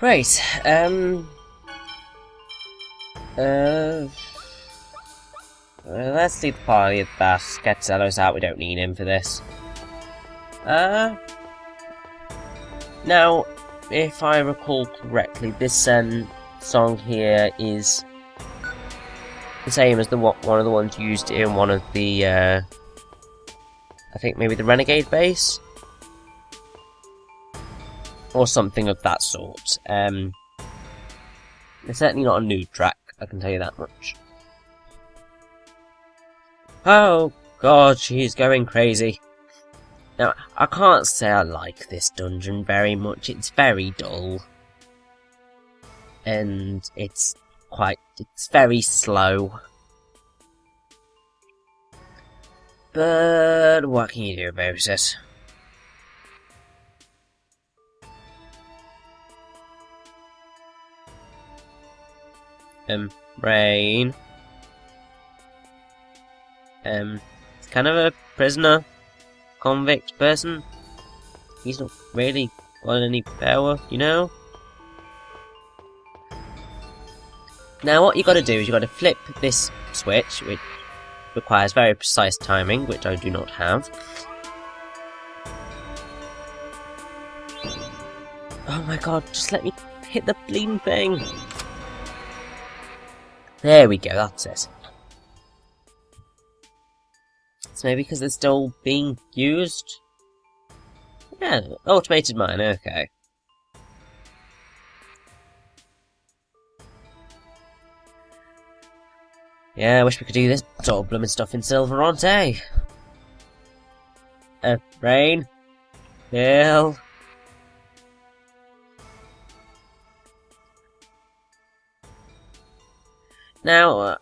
Right, let's leave the party at that. Get Zelos out, we don't need him for this. Now, if I recall correctly, this song here is the same as one of the ones used in one of the, I think maybe the Renegade base? Or something of that sort. It's certainly not a new track, I can tell you that much. Oh god, she's going crazy. Now, I can't say I like this dungeon very much, it's very dull. And it's very slow. But what can you do about it? Raine. It's kind of a prisoner, convict person. He's not really got any power, you know? Now what you gotta do is you gotta flip this switch, which requires very precise timing, which I do not have. Oh my god, just let me hit the bleeding thing! There we go, that's it. So maybe because they're still being used? Yeah, automated mine, okay. Yeah, I wish we could do this sort of blooming stuff in Sylvarant, eh? Raine? Bill? Now,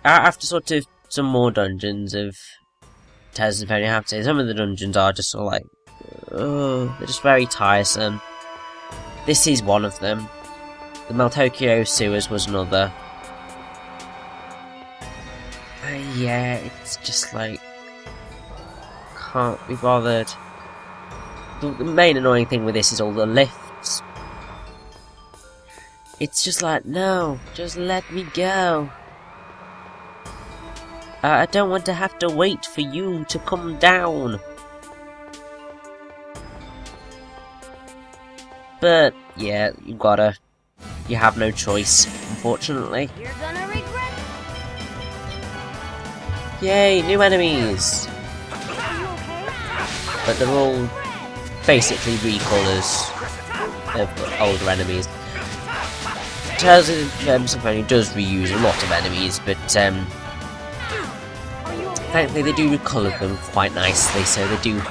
after sort of some more dungeons of Tales of Symphonia, I have to say, some of the dungeons are just sort of like, they're just very tiresome. This is one of them. The Maltokyo sewers was another. Yeah, it's just like, can't be bothered. The main annoying thing with this is all the lifts. It's just like, no, just let me go. I don't want to have to wait for you to come down. But, yeah, you have no choice, unfortunately. You're gonna regret it. Yay, new enemies! But they're all basically recallers of older enemies. Tales of Symphonia does reuse a lot of enemies, but thankfully they do recolour them quite nicely, so they do,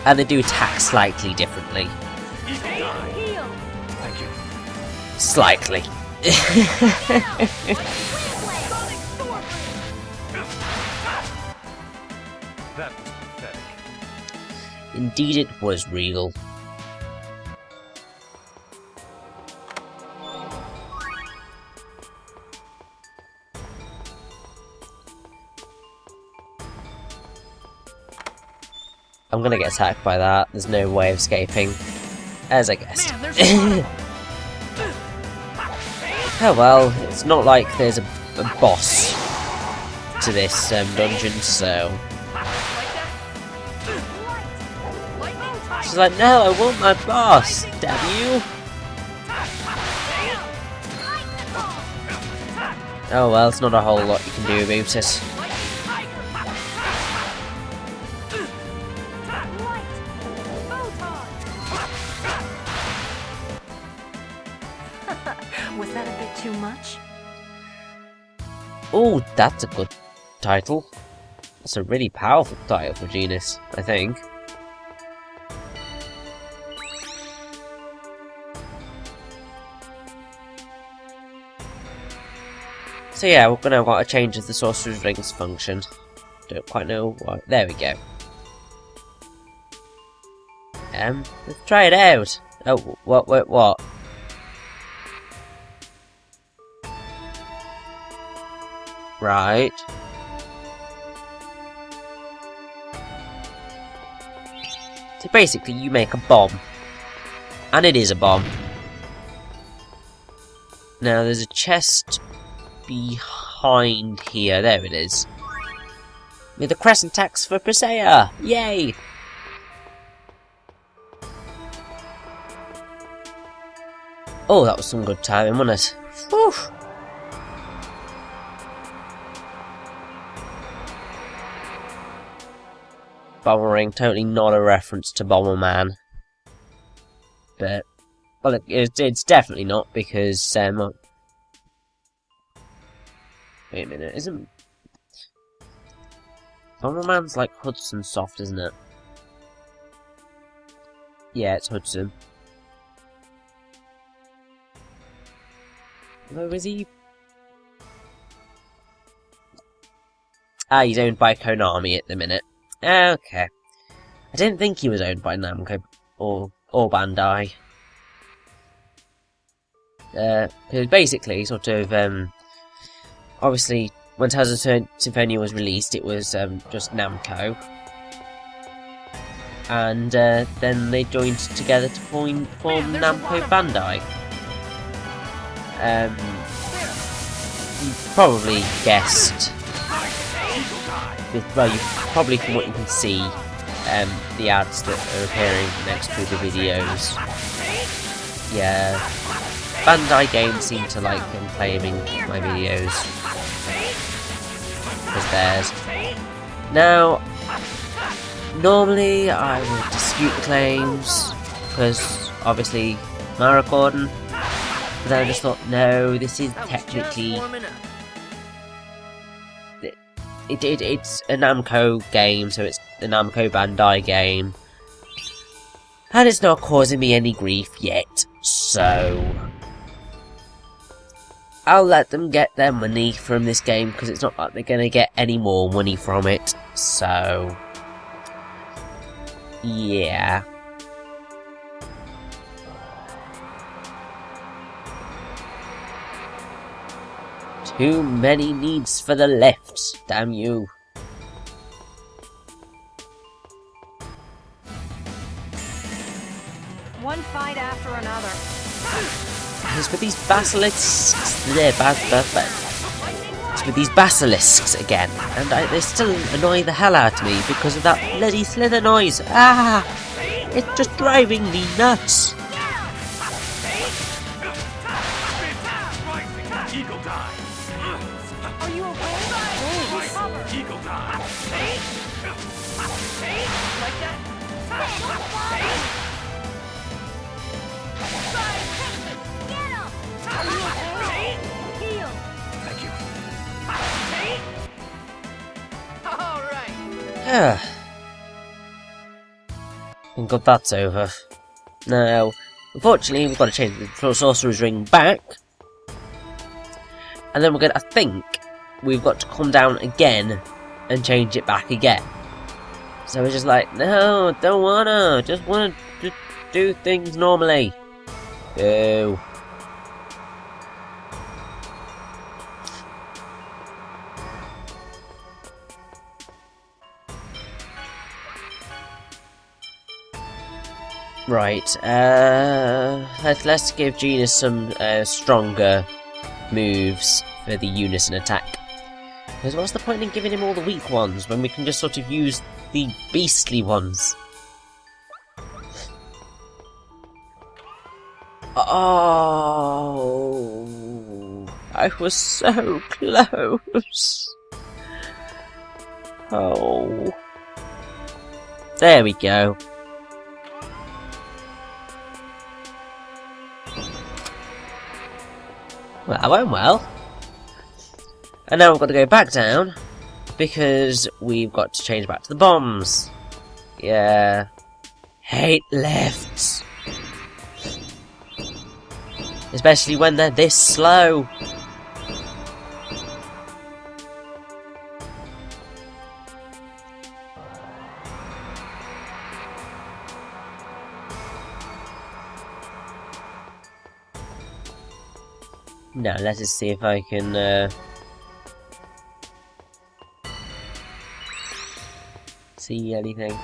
and they do attack slightly differently. Thank you. Slightly. That was pathetic. Indeed it was regal. I'm gonna get attacked by that, there's no way of escaping, as I guessed. Oh well, it's not like there's a boss to this dungeon, so... She's like, no, I want my boss, damn you! Oh well, it's not a whole lot you can do about it. Was that a bit too much? Oh, that's a good title. That's a really powerful title for Genis, I think. So yeah, we're gonna want to change the Sorcerer's Ring's function. Don't quite know why. There we go. Let's try it out. Oh, what? Right. So basically, you make a bomb. And it is a bomb. Now there's a chest behind here. There it is. With the crescent axe for Presea! Yay! Oh, that was some good timing, wasn't it? Whew. Bomber ring, totally not a reference to Bomberman. But, well, it's definitely not, because, wait a minute, isn't... Bomberman's like Hudson Soft, isn't it? Yeah, it's Hudson. Although, is he... Ah, he's owned by Konami at the minute. Okay. I didn't think he was owned by Namco or Bandai. Because basically, sort of, obviously, when Tales of Symphonia was released, it was just Namco. And then they joined together to form Namco Bandai. You probably guessed, well, you probably from what you can see, the ads that are appearing next to the videos. Yeah, Bandai Games seem to like claiming my videos as theirs. Now, normally I would dispute the claims, because obviously my recording. But then I just thought, no, this is technically... It's a Namco game, so it's a Namco Bandai game. And it's not causing me any grief yet, so... I'll let them get their money from this game, because it's not like they're going to get any more money from it, so... Yeah. Too many needs for the left, damn you. One fight after another. It's with these basilisks. It's with these basilisks again, and they still annoy the hell out of me because of that bloody slither noise. Ah! It's just driving me nuts. Are you okay? Recover. Eagle die. Like that? Get him! Are you okay? Heal. Thank you. All right. Thank God that's over. Now, unfortunately, we've got to change the Sorcerer's Ring back. And then I think we've got to come down again and change it back again. So we're just like, no, don't wanna, just wanna do things normally. Boo. Right, let's give Genis some stronger moves for the unison attack. Because what's the point in giving him all the weak ones when we can just sort of use the beastly ones? Oh, I was so close. Oh, there we go. Well, that went well. And now we've got to go back down, because we've got to change back to the bombs. Yeah. Hate lefts. Especially when they're this slow. Now, let us see if I can, see anything.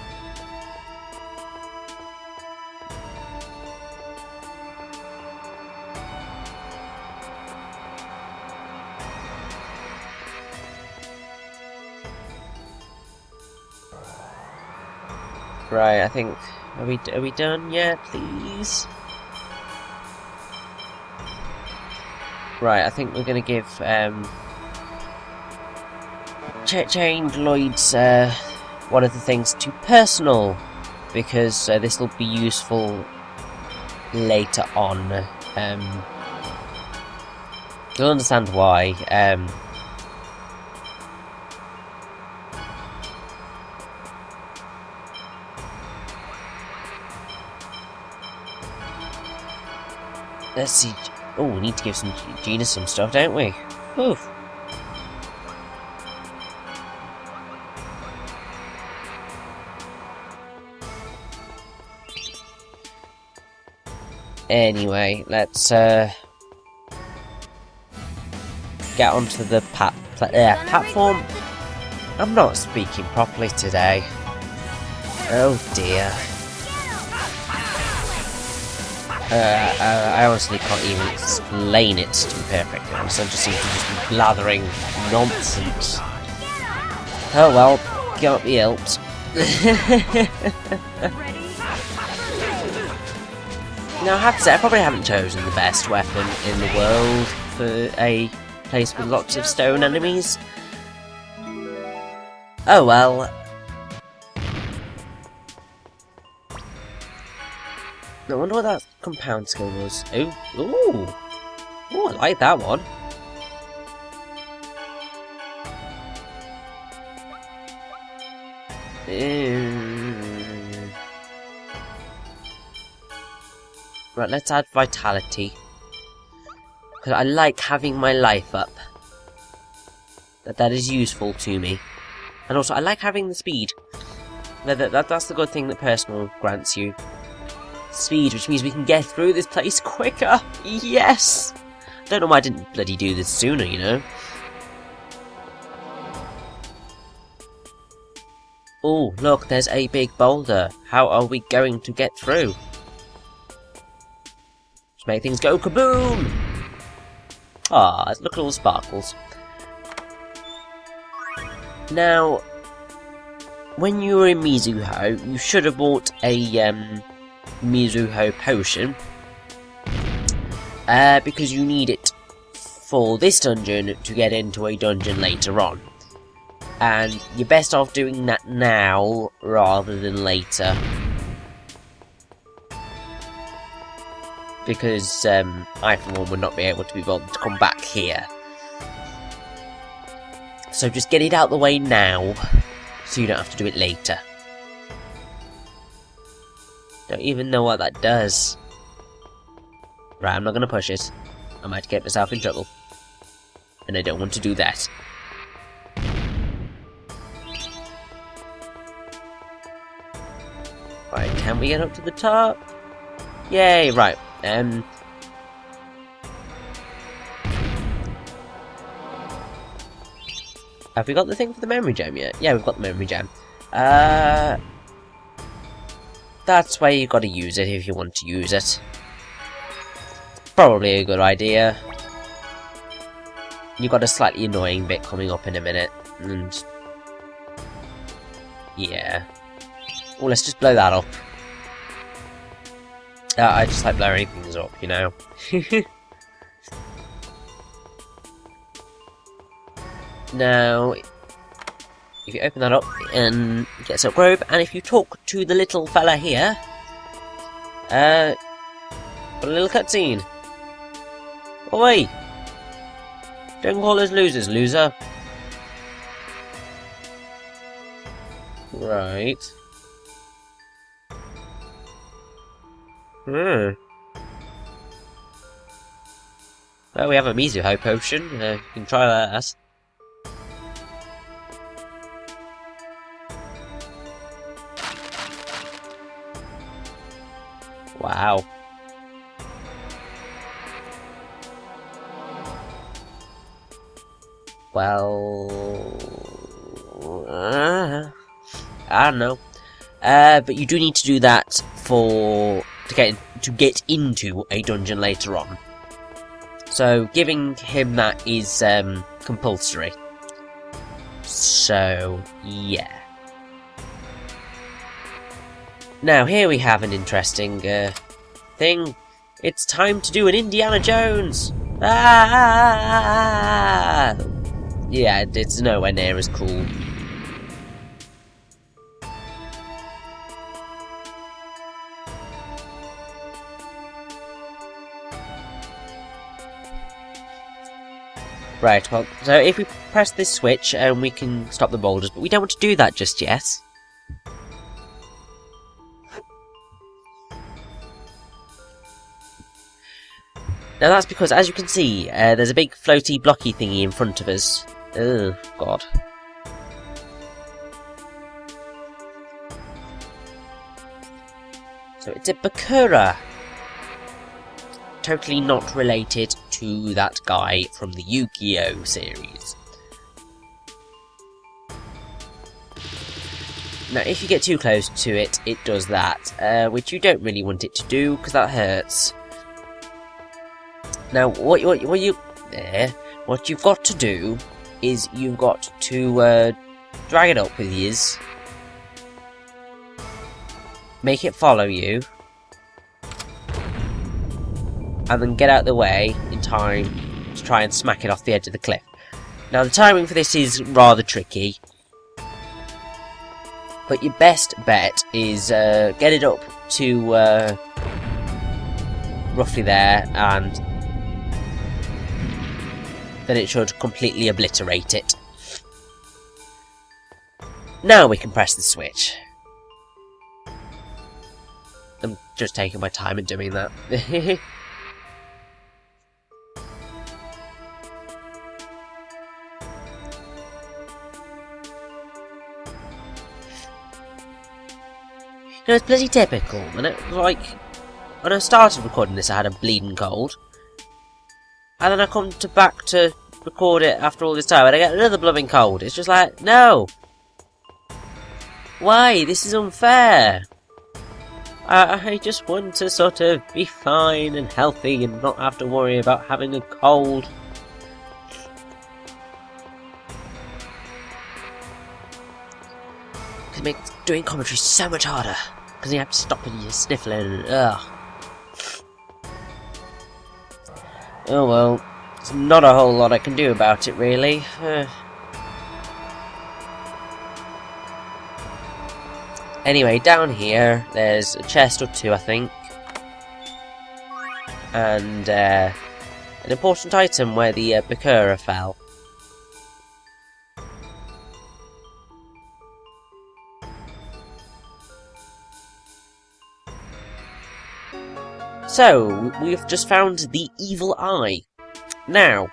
Right, I think... Are we done yet, please? Right, I think we're gonna give, change Lloyd's, one of the things to personal, because this will be useful later on. You'll understand why. Let's see. Oh, we need to give Genis some stuff, don't we? Oof. Anyway, let's get onto the platform. I'm not speaking properly today. Oh dear. I honestly can't even explain it, to be perfectly honest. I just seem to just be blathering nonsense. Oh well, can't be helped. Now I have to say, I probably haven't chosen the best weapon in the world for a place with lots of stone enemies. Oh well. I wonder what that compound skill was. Ooh, ooh, ooh! I like that one. Right, let's add vitality. Because I like having my life up. That is useful to me. And also, I like having the speed. That's the good thing that personal grants you. Speed, which means we can get through this place quicker. Yes! Don't know why I didn't bloody do this sooner, you know. Oh, look, there's a big boulder. How are we going to get through? Just make things go kaboom! Ah, look at all the sparkles. Now, when you were in Mizuho, you should have bought a Mizuho potion, because you need it for this dungeon to get into a dungeon later on. And you're best off doing that now rather than later. Because I, for one, would not be able to be bothered to come back here. So just get it out the way now, so you don't have to do it later. Don't even know what that does. Right, I'm not going to push it. I might get myself in trouble. And I don't want to do that. Right, can we get up to the top? Yay, right. Have we got the thing for the memory gem yet? Yeah, we've got the memory gem. That's where you gotta use it if you want to use it. Probably a good idea. You got a slightly annoying bit coming up in a minute, and yeah. Well, let's just blow that up. I just like blowing things up, you know. Now, if you open that up and get some grove, and if you talk to the little fella here, got a little cutscene. Oi! Don't call us losers, loser. Right. Well, we have a Mizuho potion. You can try that. Wow. Well, I don't know. But you do need to do that to get into a dungeon later on. So giving him that is compulsory. So yeah. Now, here we have an interesting thing. It's time to do an Indiana Jones! Ah! Yeah, it's nowhere near as cool. Right, well, so if we press this switch, we can stop the boulders, but we don't want to do that just yet. Now that's because, as you can see, there's a big floaty blocky thingy in front of us. Oh, God. So it's a Bakura. Totally not related to that guy from the Yu-Gi-Oh! Series. Now, if you get too close to it, it does that, which you don't really want it to do, because that hurts. Now, what you've got to do is you've got to drag it up with yours, make it follow you, and then get out of the way in time to try and smack it off the edge of the cliff. Now, the timing for this is rather tricky, but your best bet is get it up to roughly there, and then it should completely obliterate it. Now we can press the switch. I'm just taking my time in doing that. You know, it's bloody typical. When when I started recording this, I had a bleeding cold. And then I come back to record it after all this time, and I get another blooming cold. It's just like, no! Why? This is unfair! I just want to sort of be fine and healthy and not have to worry about having a cold. It makes doing commentary so much harder, because you have to stop and you're sniffling and ugh. Oh well, there's not a whole lot I can do about it really. Anyway, down here there's a chest or two, I think, and an important item where the Bakura fell. So, we've just found the Evil Eye. Now,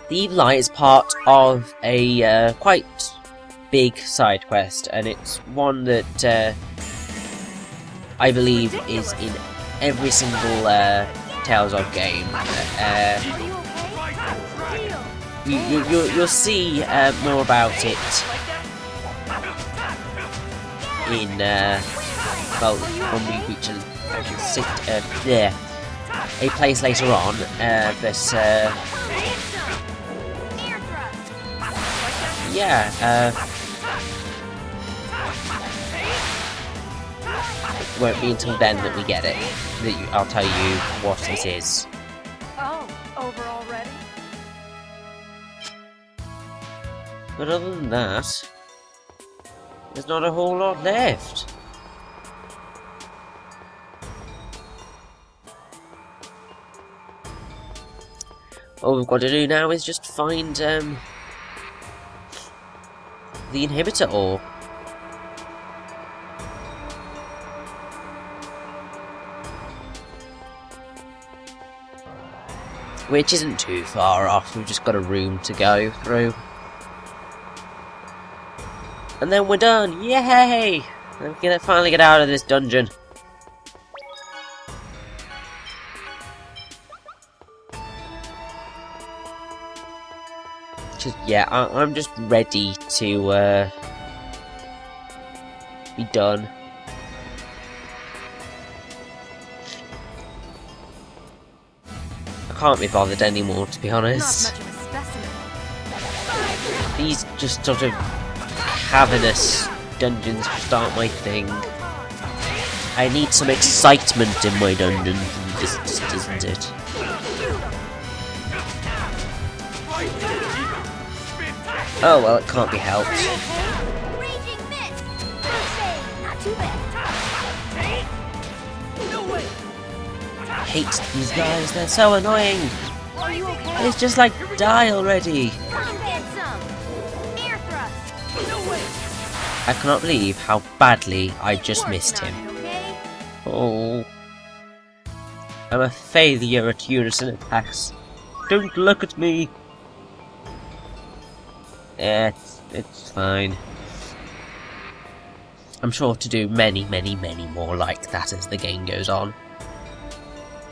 the Evil Eye is part of a quite big side quest, and it's one that I believe is in every single Tales of game. You'll see more about it in well, when we reach a place later on, but yeah, it won't be until then that we get it, that I'll tell you what it is. Oh, over already? But other than that, there's not a whole lot left. All we've got to do now is just find the inhibitor ore. Which isn't too far off, we've just got a room to go through. And then we're done! Yay! We're gonna finally get out of this dungeon. Yeah, I'm just ready to be done. I can't be bothered anymore, to be honest. Not much of a specimen. These just sort of cavernous dungeons just aren't my thing. I need some excitement in my dungeon. Just isn't it? Oh well, it can't be helped. Raging mist. Not too bad. I hate these guys, they're so annoying. Are you okay? It's just like, die already. Come get some. Air thrust. I cannot believe how badly I just missed him. Okay? Oh. I'm a failure at unison attacks. Don't look at me. It's fine. I'm sure to do many, many, many more like that as the game goes on.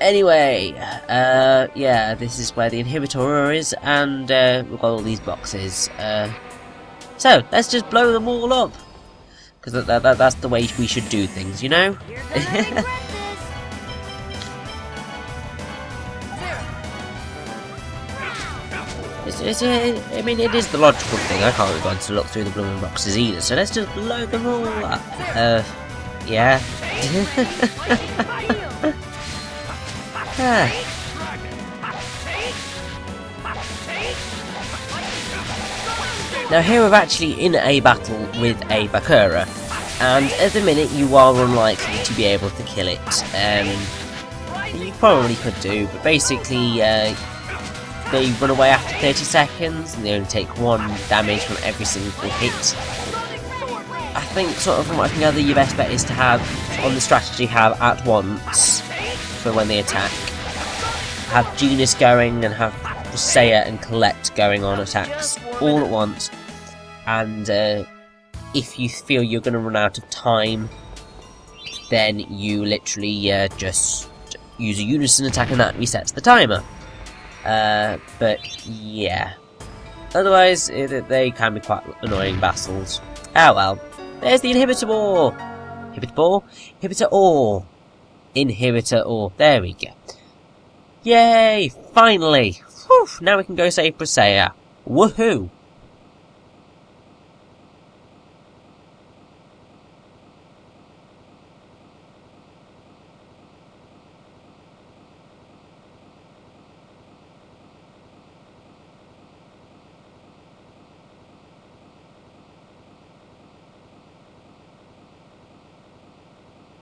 Anyway, yeah, this is where the inhibitor is, and we've got all these boxes. So, let's just blow them all up. Because that's the way we should do things, you know? You're gonna regret this. I mean, it is the logical thing. I can't be bothered to look through the blooming boxes either, so let's just blow them all up. Yeah. Now here we're actually in a battle with a Bakura, and at the minute you are unlikely to be able to kill it. You probably could do, but basically they run away after 30 seconds and they only take 1 damage from every single hit. I think sort of from what I can gather, your best bet is to have, on the strategy, have at once for when they attack. Have Genis going and have Seiya and Colette going on attacks all at once, and if you feel you're going to run out of time, then you literally just use a unison attack and that resets the timer. But yeah, otherwise they can be quite annoying battles. Oh well, there's the inhibitor ore! Inhibitor ore, there we go. Yay! Finally! Whew, now we can go save Seiya. Woohoo!